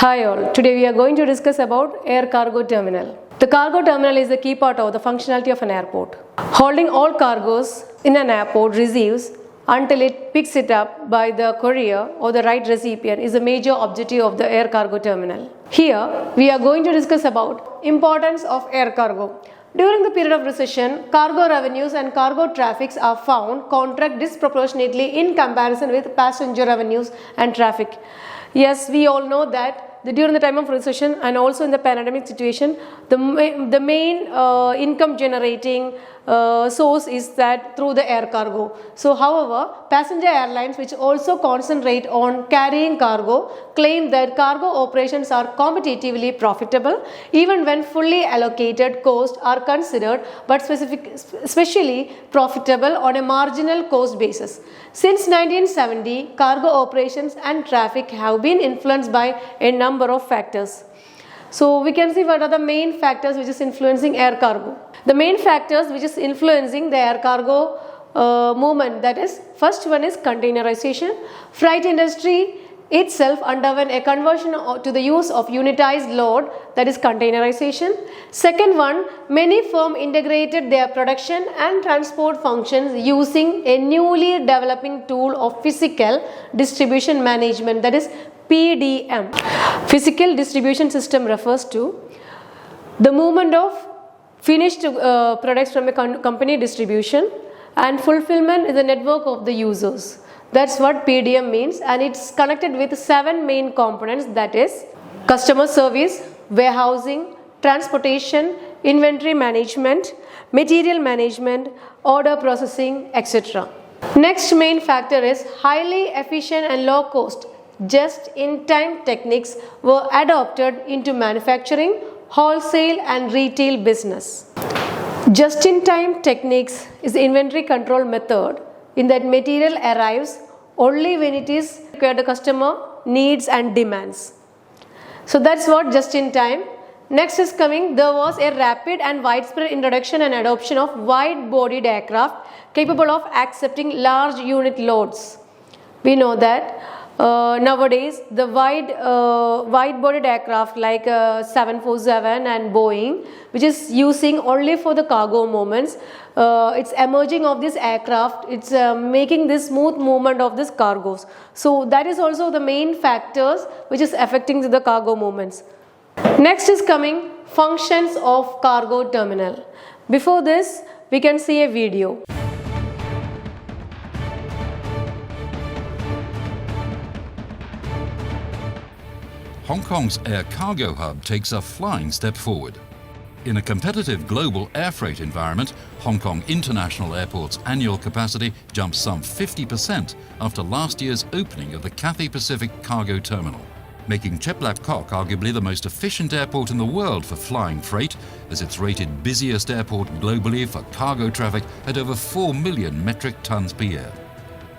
Hi all, today we are going to discuss about air cargo terminal. The cargo terminal is a key part of the functionality of an airport. Holding all cargoes in an airport receives until it picks it up by the courier or the right recipient is a major objective of the air cargo terminal. Here we are going to discuss about importance of air cargo. During the period of recession, cargo revenues and cargo traffics are found contract disproportionately in comparison with passenger revenues and traffic. Yes, we all know that during the time of recession and also in the pandemic situation, the main income generating source is that through the air cargo. So however, passenger airlines which also concentrate on carrying cargo claim that cargo operations are competitively profitable even when fully allocated costs are considered, but especially profitable on a marginal cost basis. Since 1970, cargo operations and traffic have been influenced by a number of factors. So we can see what are the main factors which is influencing air cargo. The main factors which is influencing the air cargo movement, that is, first one is containerization. Freight industry itself underwent a conversion to the use of unitized load, that is containerization. Second one, many firms integrated their production and transport functions using a newly developing tool of physical distribution management, that is PDM. Physical distribution system refers to the movement of finished products from a company distribution and fulfillment is a network of the users. That's what PDM means, and it's connected with 7 main components, that is customer service, warehousing, transportation, inventory management, material management, order processing, etc. Next main factor is highly efficient and low cost just-in-time techniques were adopted into manufacturing, wholesale and retail business. Just-in-time techniques is the inventory control method in that material arrives only when it is required the customer needs and demands. So that's what just-in-time. Next is coming, there was a rapid and widespread introduction and adoption of wide-bodied aircraft capable of accepting large unit loads. We know that nowadays the wide-bodied aircraft like 747 and Boeing, which is using only for the cargo movements, it's emerging of this aircraft, it's making this smooth movement of this cargoes. So that is also the main factors which is affecting the cargo movements. Next is coming functions of cargo terminal. Before this, we can see a video. Hong Kong's air cargo hub takes a flying step forward. In a competitive global air freight environment, Hong Kong International Airport's annual capacity jumps some 50% after last year's opening of the Cathay Pacific Cargo Terminal, making Chek Lap Kok arguably the most efficient airport in the world for flying freight, as it's rated busiest airport globally for cargo traffic at over 4 million metric tons per year.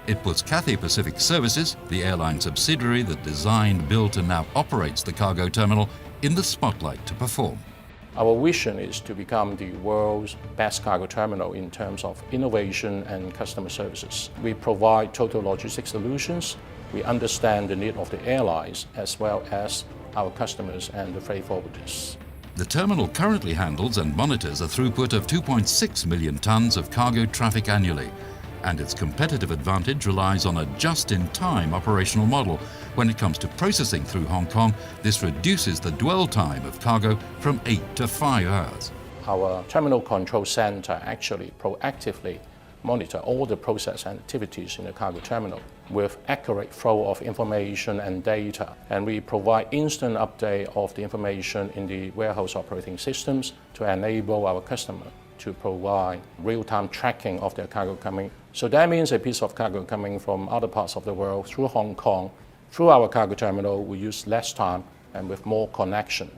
It puts Cathay Pacific Services, the airline subsidiary that designed, built and now operates the cargo terminal, in the spotlight to perform. Our vision is to become the world's best cargo terminal in terms of innovation and customer services. We provide total logistics solutions. We understand the need of the airlines as well as our customers and the freight forwarders. The terminal currently handles and monitors a throughput of 2.6 million tons of cargo traffic annually, and its competitive advantage relies on a just-in-time operational model. When it comes to processing through Hong Kong, this reduces the dwell time of cargo from 8 to 5 hours. Our terminal control center actually proactively monitor all the process and activities in the cargo terminal with accurate flow of information and data. And we provide instant update of the information in the warehouse operating systems to enable our customer to provide real-time tracking of their cargo coming. So that means a piece of cargo coming from other parts of the world through Hong Kong, through our cargo terminal, we use less time and with more connection.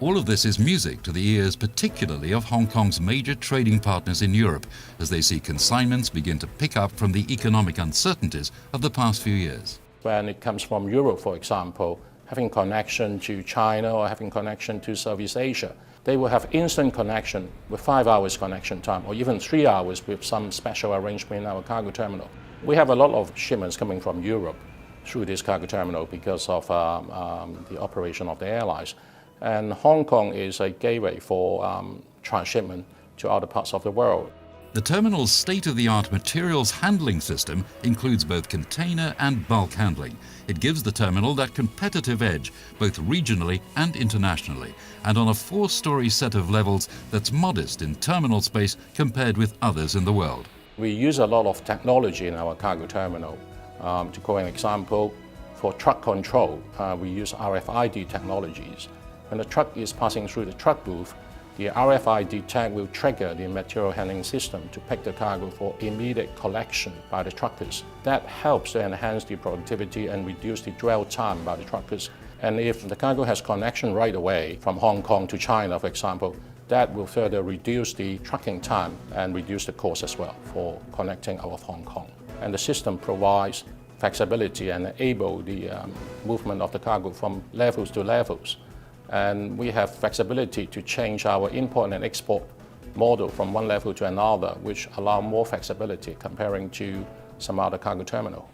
All of this is music to the ears, particularly of Hong Kong's major trading partners in Europe, as they see consignments begin to pick up from the economic uncertainties of the past few years. When it comes from Europe, for example, having connection to China or having connection to Southeast Asia, they will have instant connection with 5 hours connection time or even 3 hours with some special arrangement in our cargo terminal. We have a lot of shipments coming from Europe. through this cargo terminal because of the operation of the airlines. And Hong Kong is a gateway for transshipment to other parts of the world. The terminal's state-of-the-art materials handling system includes both container and bulk handling. It gives the terminal that competitive edge, both regionally and internationally, and on a 4-story set of levels that's modest in terminal space compared with others in the world. We use a lot of technology in our cargo terminal. To quote an example, for truck control, we use RFID technologies. When the truck is passing through the truck booth, the RFID tag will trigger the material handling system to pick the cargo for immediate collection by the truckers. That helps to enhance the productivity and reduce the dwell time by the truckers. And if the cargo has connection right away from Hong Kong to China, for example, that will further reduce the trucking time and reduce the cost as well for connecting out of Hong Kong. And the system provides flexibility and enable the movement of the cargo from levels to levels. And we have flexibility to change our import and export model from one level to another, which allow more flexibility comparing to some other cargo terminal.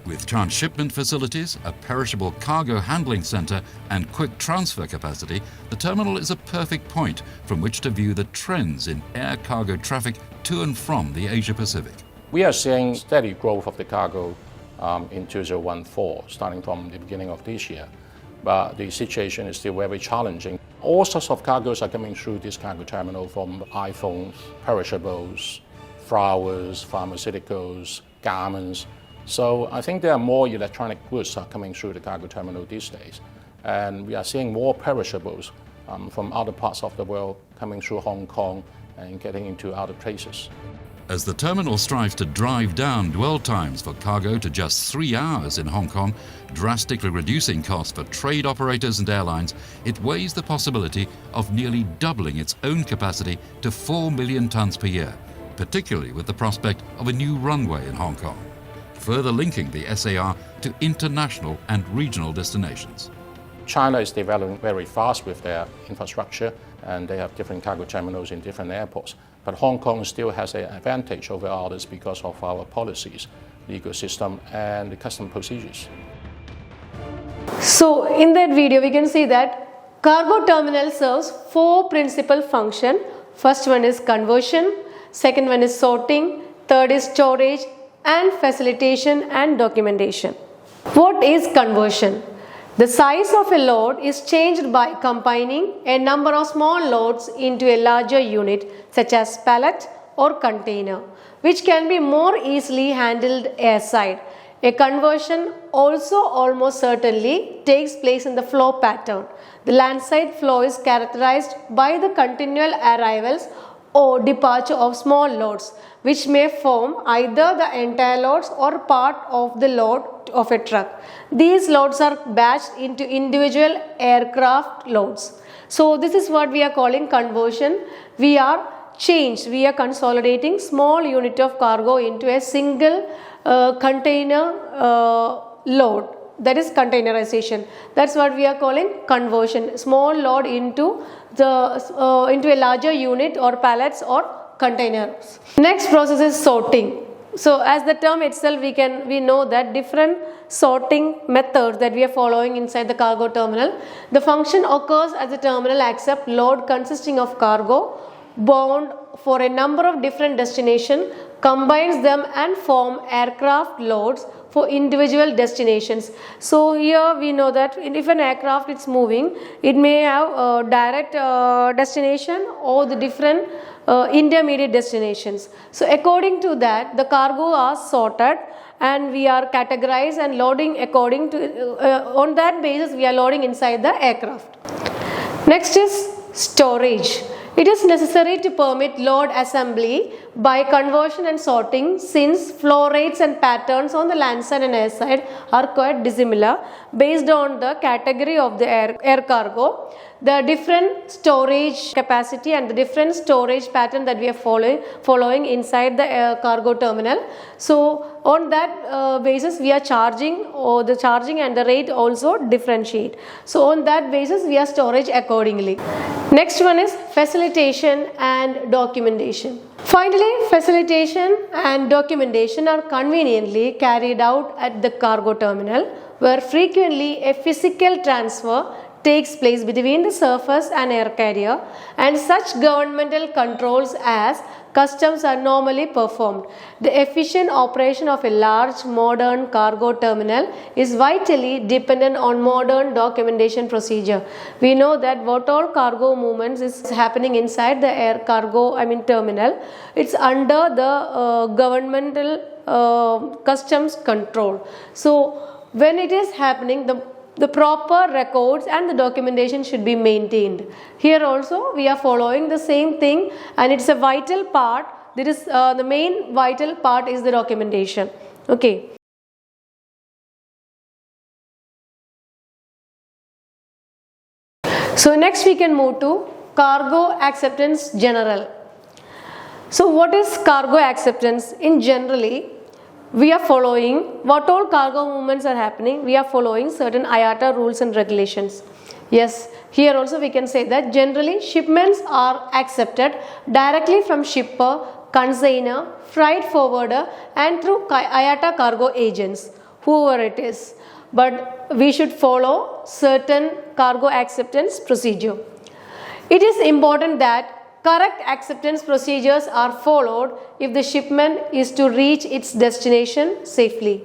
With transshipment facilities, a perishable cargo handling center, and quick transfer capacity, the terminal is a perfect point from which to view the trends in air cargo traffic to and from the Asia-Pacific. We are seeing steady growth of the cargo in 2014, starting from the beginning of this year. But the situation is still very challenging. All sorts of cargoes are coming through this cargo terminal, from iPhones, perishables, flowers, pharmaceuticals, garments. So I think there are more electronic goods are coming through the cargo terminal these days. And we are seeing more perishables from other parts of the world coming through Hong Kong and getting into other places. As the terminal strives to drive down dwell times for cargo to just 3 hours in Hong Kong, drastically reducing costs for trade operators and airlines, it weighs the possibility of nearly doubling its own capacity to 4 million tons per year, particularly with the prospect of a new runway in Hong Kong, further linking the SAR to international and regional destinations. China is developing very fast with their infrastructure, and they have different cargo terminals in different airports. But Hong Kong still has an advantage over others because of our policies, legal system, and the custom procedures. So in that video we can see that cargo terminal serves 4 principal functions. First one is conversion, second one is sorting, third is storage, and facilitation and documentation. What is conversion? The size of a load is changed by combining a number of small loads into a larger unit, such as pallet or container, which can be more easily handled airside. A conversion also almost certainly takes place in the flow pattern. The landside flow is characterized by the continual arrivals or departure of small loads, which may form either the entire loads or part of the load of a truck. These loads are batched into individual aircraft loads. So this is what we are calling conversion. We are consolidating small unit of cargo into a single container load. That is containerization. That's what we are calling conversion. Small load into a larger unit or pallets or containers. Next process is sorting. So as the term itself, we know that different sorting methods that we are following inside the cargo terminal. The function occurs as the terminal accepts load consisting of cargo bound for a number of different destinations, combines them and form aircraft loads for individual destinations. So here we know that if an aircraft is moving, it may have a direct destination or the different intermediate destinations. So according to that, the cargo are sorted and we are categorized and loading according to, on that basis we are loading inside the aircraft. Next is storage. It is necessary to permit load assembly by conversion and sorting, since flow rates and patterns on the land side and air side are quite dissimilar based on the category of the air cargo, the different storage capacity and the different storage pattern that we are following inside the cargo terminal. So on that basis we are charging, or the charging and the rate also differentiate. So on that basis we are storage accordingly. Next one is facilitation and documentation. Finally, facilitation and documentation are conveniently carried out at the cargo terminal, where frequently a physical transfer takes place between the surface and air carrier, and such governmental controls as customs are normally performed. The efficient operation of a large modern cargo terminal is vitally dependent on modern documentation procedure. We know that what all cargo movements is happening inside the air cargo terminal, it's under the governmental customs control. So when it is happening, the proper records and the documentation should be maintained. Here also we are following the same thing, and it's a vital part. There is the main vital part is the documentation. Okay. So next we can move to cargo acceptance general. So what is cargo acceptance? In generally, we are following what all cargo movements are happening. We are following certain IATA rules and regulations. Yes, here also we can say that generally shipments are accepted directly from shipper, consignor, freight forwarder and through IATA cargo agents, whoever it is. But we should follow certain cargo acceptance procedure. It is important that correct acceptance procedures are followed if the shipment is to reach its destination safely.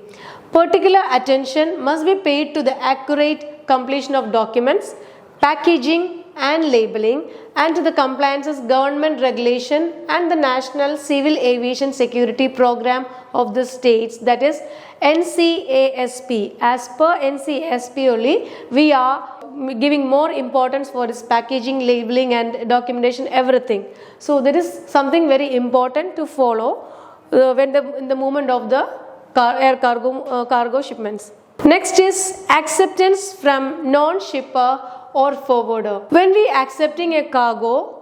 Particular attention must be paid to the accurate completion of documents, packaging and labeling, and to the compliances government regulation and the National Civil Aviation Security Program of the states, that is NCASP. As per NCASP only, we are giving more importance for this packaging, labeling and documentation, everything. So there is something very important to follow when in the movement of the air cargo shipments. Next is acceptance from non-shipper or forwarder. When we accepting a cargo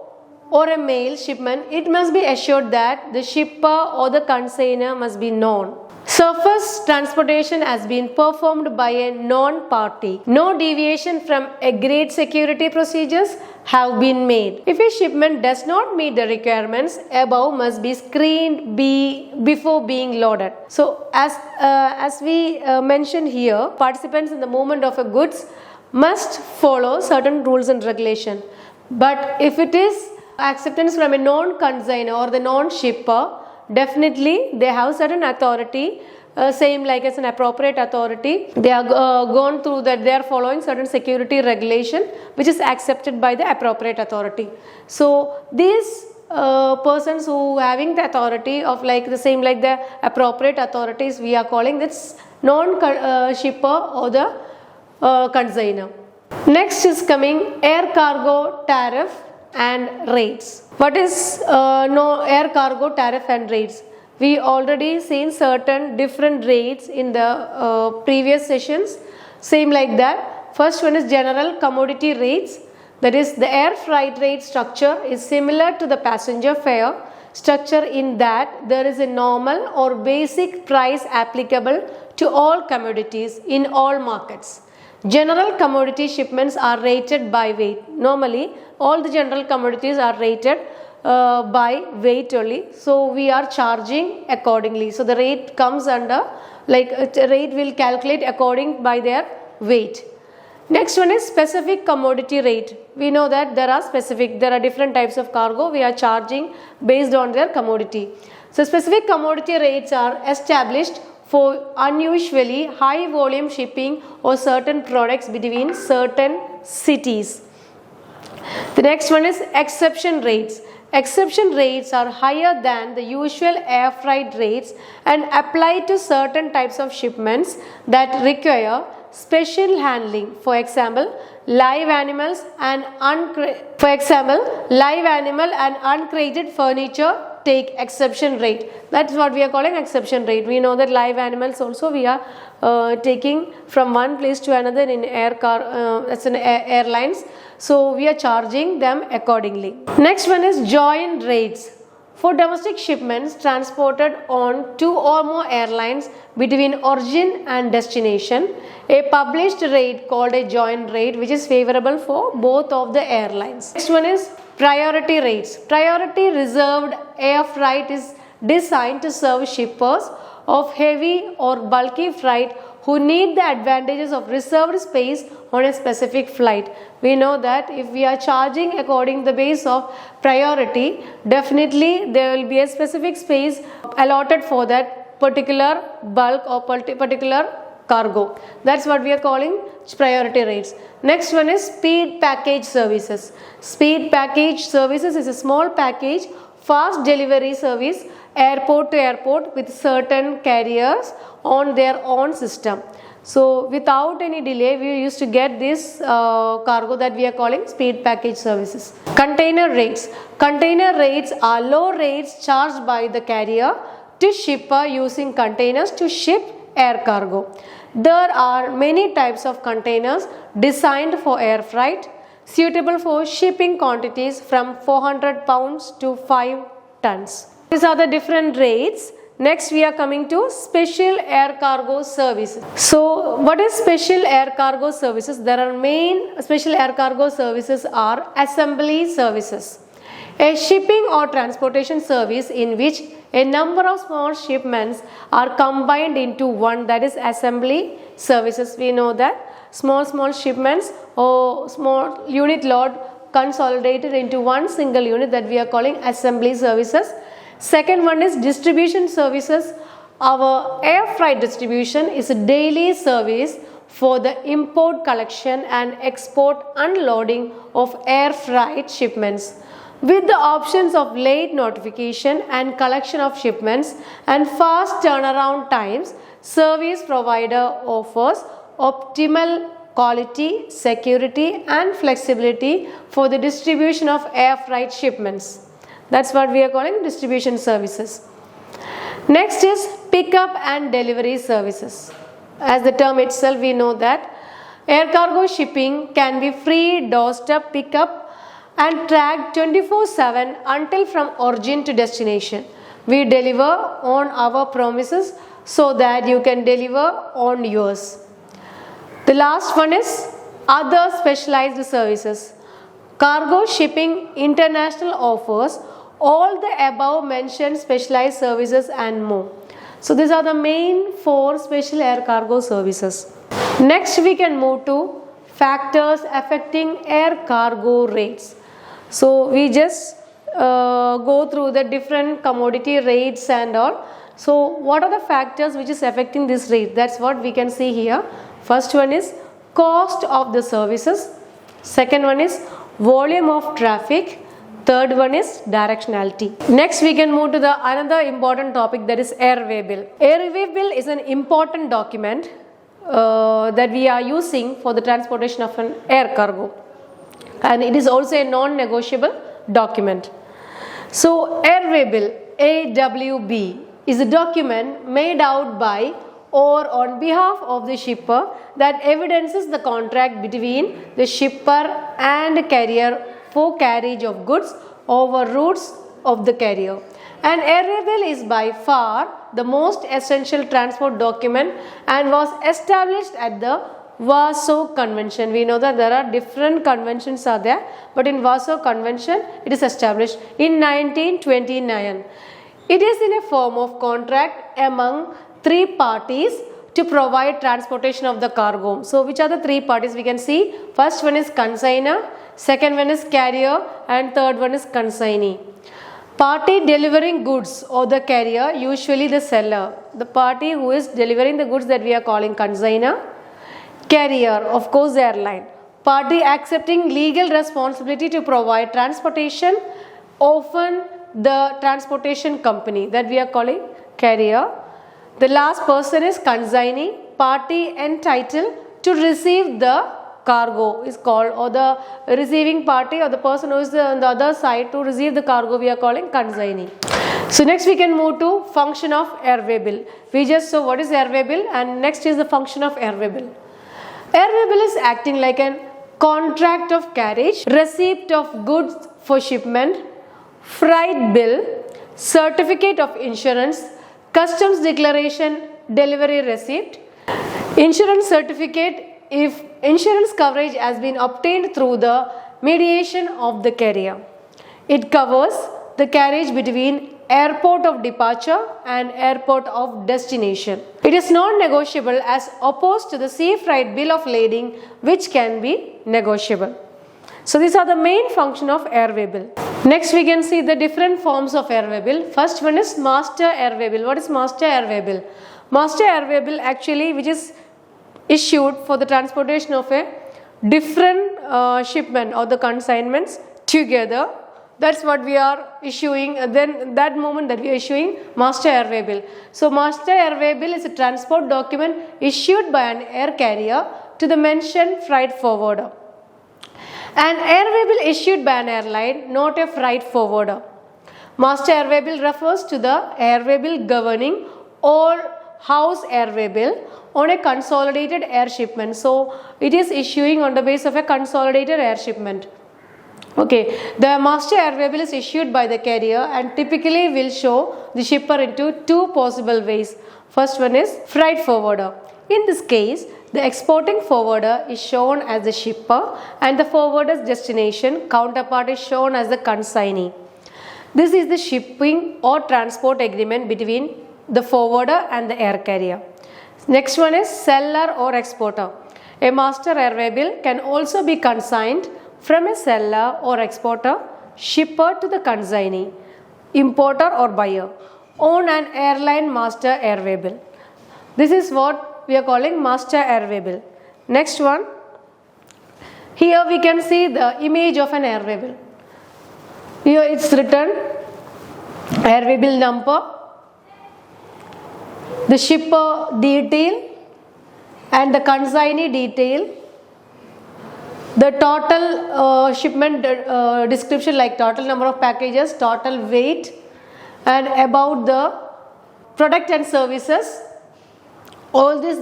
or a mail shipment, it must be assured that the shipper or the consignor must be known. Surface transportation has been performed by a non-party. No deviation from agreed security procedures have been made. If a shipment does not meet the requirements above, must be screened before being loaded. So as we mentioned here, participants in the movement of a goods must follow certain rules and regulations. But if it is acceptance from a non-consignor or the non-shipper, definitely they have certain authority, same like as an appropriate authority. They are gone through that, they are following certain security regulation which is accepted by the appropriate authority. So these persons who having the authority of like the same like the appropriate authorities, we are calling this non-shipper or the consignor. Next is coming air cargo tariff and rates. What is air cargo tariff and rates? We already seen certain different rates in the previous sessions. Same like that. First one is general commodity rates. That is, the air freight rate structure is similar to the passenger fare structure in that there is a normal or basic price applicable to all commodities in all markets. General commodity shipments are rated by weight. Normally, all the general commodities are rated by weight only. So we are charging accordingly. So the rate comes under, like rate will calculate according by their weight. Next one is specific commodity rate. We know that there are different types of cargo. We are charging based on their commodity. So specific commodity rates are established for unusually high volume shipping or certain products between certain cities. The next one is exception rates. Exception rates are higher than the usual air freight rates and apply to certain types of shipments that require special handling. For example, live animals and uncrated furniture take exception rate. That's what we are calling exception rate. We know that live animals also we are taking from one place to another in airlines. So we are charging them accordingly. Next one is joint rates. For domestic shipments transported on two or more airlines between origin and destination, a published rate called a joint rate which is favorable for both of the airlines. Next one is Priority rates. Priority reserved air freight is designed to serve shippers of heavy or bulky freight who need the advantages of reserved space on a specific flight. We know that if we are charging according to the base of priority, definitely there will be a specific space allotted for that particular bulk or particular cargo. That's what we are calling priority rates. Next one is speed package services. Speed package services is a small package fast delivery service airport to airport with certain carriers on their own system. So without any delay we used to get this cargo that we are calling speed package services. Container rates. Container rates are low rates charged by the carrier to shipper using containers to ship air cargo. There are many types of containers designed for air freight, suitable for shipping quantities from 400 pounds to 5 tons. These are the different rates. Next we are coming to special air cargo services. So what is special air cargo services? There are main special air cargo services are assembly services. A shipping or transportation service in which a number of small shipments are combined into one, that is assembly services. We know that small shipments or small unit load consolidated into one single unit, that we are calling assembly services. Second one is distribution services. Our air freight distribution is a daily service for the import, collection and export unloading of air freight shipments. With the options of late notification and collection of shipments and fast turnaround times, service provider offers optimal quality, security and flexibility for the distribution of air freight shipments. That's what we are calling distribution services. Next is pickup and delivery services. As the term itself, we know that air cargo shipping can be free doorstep pickup and tracked 24/7 until from origin to destination. We deliver on our promises so that you can deliver on yours. The last one is other specialized services. Cargo Shipping International offers all the above mentioned specialized services and more. So these are the main 4 special air cargo services. Next we can move to factors affecting air cargo rates. So we just go through the different commodity rates and all. So what are the factors which is affecting this rate? That's what we can see here. First one is cost of the services. Second one is volume of traffic. Third one is directionality. Next we can move to the another important topic, that is airway bill. Airway bill is an important document that we are using for the transportation of an air cargo, and it is also a non-negotiable document. So airway bill, AWB, is a document made out by or on behalf of the shipper that evidences the contract between the shipper and carrier for carriage of goods over routes of the carrier. An airway bill is by far the most essential transport document and was established at the Warsaw Convention. We know that there are different conventions are there, but in Warsaw Convention it is established in 1929. It is in a form of contract among 3 parties to provide transportation of the cargo. So which are the 3 parties we can see? First one is consignor, second one is carrier, and third one is consignee. Party delivering goods or the carrier, usually the seller. The party who is delivering the goods that we are calling consignor. Carrier, of course the airline. Party accepting legal responsibility to provide transportation, often the transportation company that we are calling carrier. The last person is consignee, party entitled to receive the cargo is called, or the receiving party or the person who is on the other side to receive the cargo we are calling consignee. So next we can move to function of airway bill. We just saw what is airway bill, and next is the function of airway bill. Airway bill is acting like a contract of carriage, receipt of goods for shipment, freight bill, certificate of insurance, customs declaration, delivery receipt, insurance certificate if insurance coverage has been obtained through the mediation of the carrier. It covers the carriage between airport of departure and airport of destination. It is non-negotiable as opposed to the sea freight bill of lading, which can be negotiable. So these are the main function of airway bill. Next we can see the different forms of airway bill. First one is master airway bill. What is master airway bill? Master airway bill actually which is issued for the transportation of a different shipment or the consignments together. That's what we are issuing. Then that moment that we are issuing master airway bill. So master airway bill is a transport document issued by an air carrier to the mentioned freight forwarder. An airway bill issued by an airline, not a freight forwarder. Master airway bill refers to the airway bill governing all house airway bill on a consolidated air shipment. So it is issuing on the basis of a consolidated air shipment. Okay, the master airway bill is issued by the carrier and typically will show the shipper into two possible ways. First one is freight forwarder. In this case, the exporting forwarder is shown as the shipper and the forwarder's destination counterpart is shown as the consignee. This is the shipping or transport agreement between the forwarder and the air carrier. Next one is seller or exporter. A master airway bill can also be consigned from a seller or exporter, shipper to the consignee, importer or buyer on an airline master airway bill. This is what we are calling master airway bill. Next one, here we can see the image of an airway bill. Here it's written airway bill number, the shipper detail and the consignee detail, the total shipment description like total number of packages, total weight, and about the product and services. All these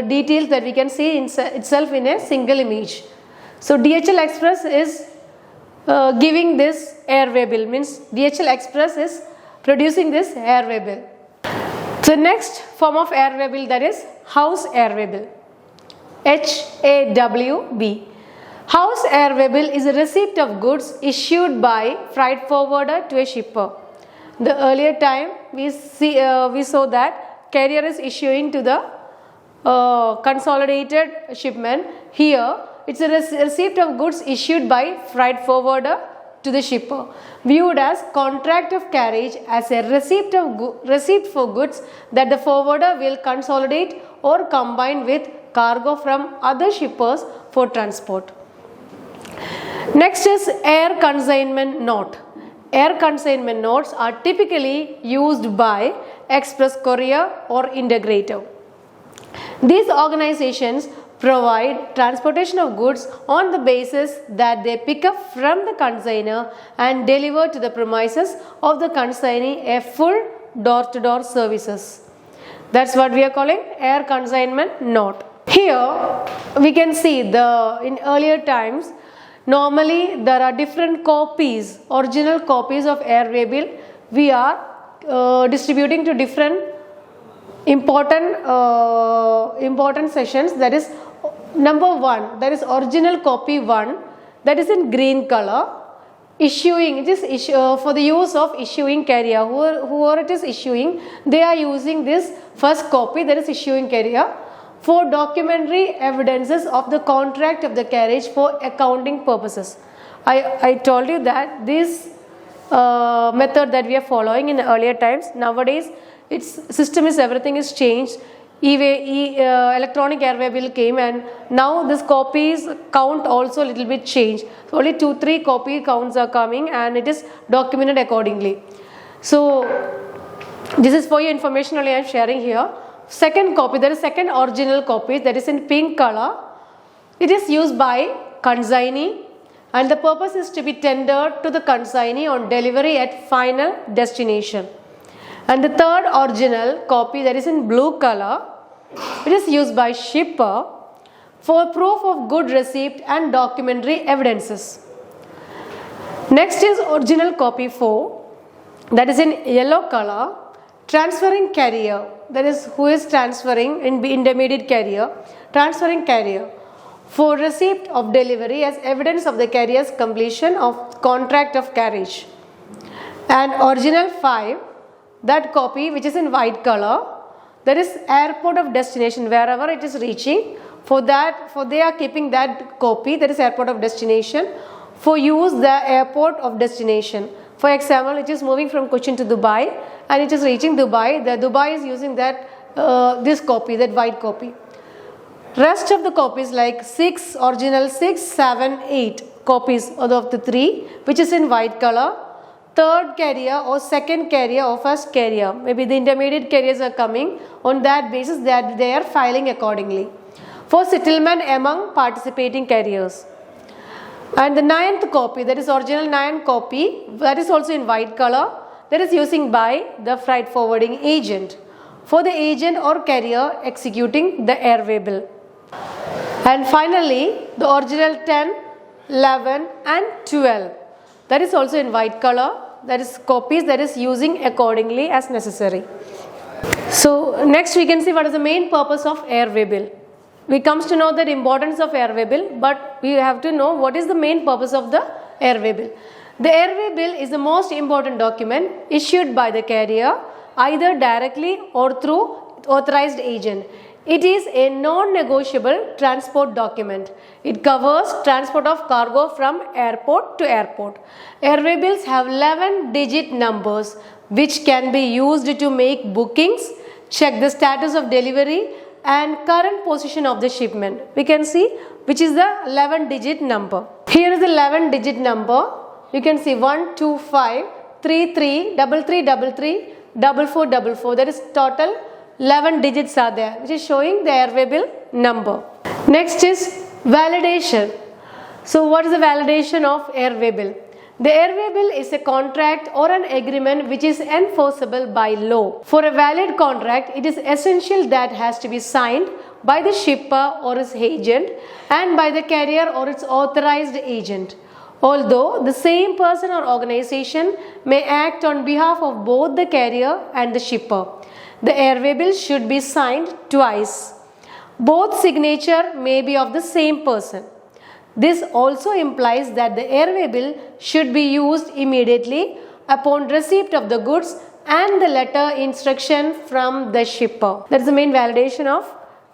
details that we can see itself in a single image. So DHL Express is giving this airway bill, means DHL Express is producing this airway bill. The next form of airway bill, that is house airway bill, HAWB. House airway bill is a receipt of goods issued by freight forwarder to a shipper. The earlier time we saw that carrier is issuing to the consolidated shipment. Here it's a receipt of goods issued by freight forwarder to the shipper, viewed as contract of carriage as a receipt for goods that the forwarder will consolidate or combine with cargo from other shippers for transport. Next is air consignment note. Air consignment notes are typically used by express courier or integrator. These organizations provide transportation of goods on the basis that they pick up from the consignor and deliver to the premises of the consignee a full door-to-door services. That's what we are calling air consignment note. Here we can see in earlier times, normally there are different copies, original copies of airway bill we are distributing to different important sessions. That is number 1, that is original copy 1, that is in green color, issuing, it is for the use of issuing carrier. Whoever it is issuing, they are using this first copy, that is issuing carrier, for documentary evidences of the contract of the carriage for accounting purposes. I told you that this method that we are following in earlier times, nowadays its system is, everything is changed. Electronic airway bill came and now this copies count also a little bit changed. So only 2-3 copy counts are coming and it is documented accordingly. So this is for your information only I am sharing here. Second copy, there is second original copy that is in pink color. It is used by consignee and the purpose is to be tendered to the consignee on delivery at final destination. And the third original copy that is in blue color, it is used by shipper for proof of good receipt and documentary evidences. Next is original copy 4, that is in yellow color, transferring carrier, that is who is transferring in intermediate carrier, transferring carrier for receipt of delivery as evidence of the carrier's completion of contract of carriage. And original 5, that copy which is in white color, that is airport of destination, wherever it is reaching. For they are keeping that copy, that is airport of destination, for use the airport of destination. For example, it is moving from Cochin to Dubai and it is reaching Dubai. The Dubai is using that this copy, that white copy. Rest of the copies like 6, original 6, 7, 8 copies of the 3 which is in white color. Third carrier or second carrier or first carrier, maybe the intermediate carriers are coming, on that basis that they are filing accordingly for settlement among participating carriers. And the 9th copy, that is original 9 copy, that is also in white color, that is using by the freight forwarding agent for the agent or carrier executing the airway bill. And finally, the original 10, 11 and 12, that is also in white color, that is copies that is using accordingly as necessary. So next we can see what is the main purpose of airway bill. We comes to know the importance of airway bill, but we have to know what is the main purpose of the airway bill. The airway bill is the most important document issued by the carrier either directly or through authorized agent. It is a non-negotiable transport document. It covers transport of cargo from airport to airport. Airway bills have 11-digit numbers which can be used to make bookings, check the status of delivery and current position of the shipment. We can see which is the 11-digit number. Here is the 11-digit number. You can see 1, 2, 5, 3, 3, 3, 3, 3, 4, 4, 4. That is total 11 digits are there, which is showing the airway bill number. Next is validation. So what is the validation of airway bill? The airway bill is a contract or an agreement which is enforceable by law. For a valid contract, it is essential that has to be signed by the shipper or its agent and by the carrier or its authorized agent. Although the same person or organization may act on behalf of both the carrier and the shipper, the airway bill should be signed twice. Both signature may be of the same person. This also implies that the airway bill should be used immediately upon receipt of the goods and the letter instruction from the shipper. That is the main validation of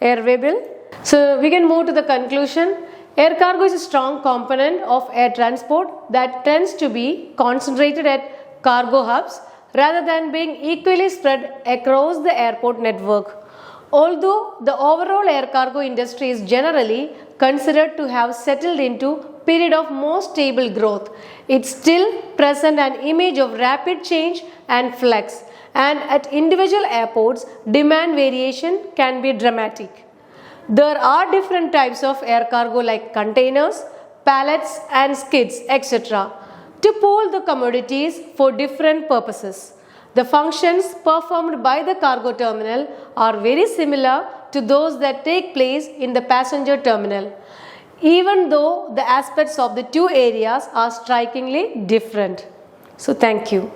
airway bill. So we can move to the conclusion. Air cargo is a strong component of air transport that tends to be concentrated at cargo hubs rather than being equally spread across the airport network. Although the overall air cargo industry is generally considered to have settled into a period of more stable growth, it still presents an image of rapid change and flex, and at individual airports, demand variation can be dramatic. There are different types of air cargo like containers, pallets and skids, etc. to pool the commodities for different purposes. The functions performed by the cargo terminal are very similar to those that take place in the passenger terminal, even though the aspects of the two areas are strikingly different. So, thank you.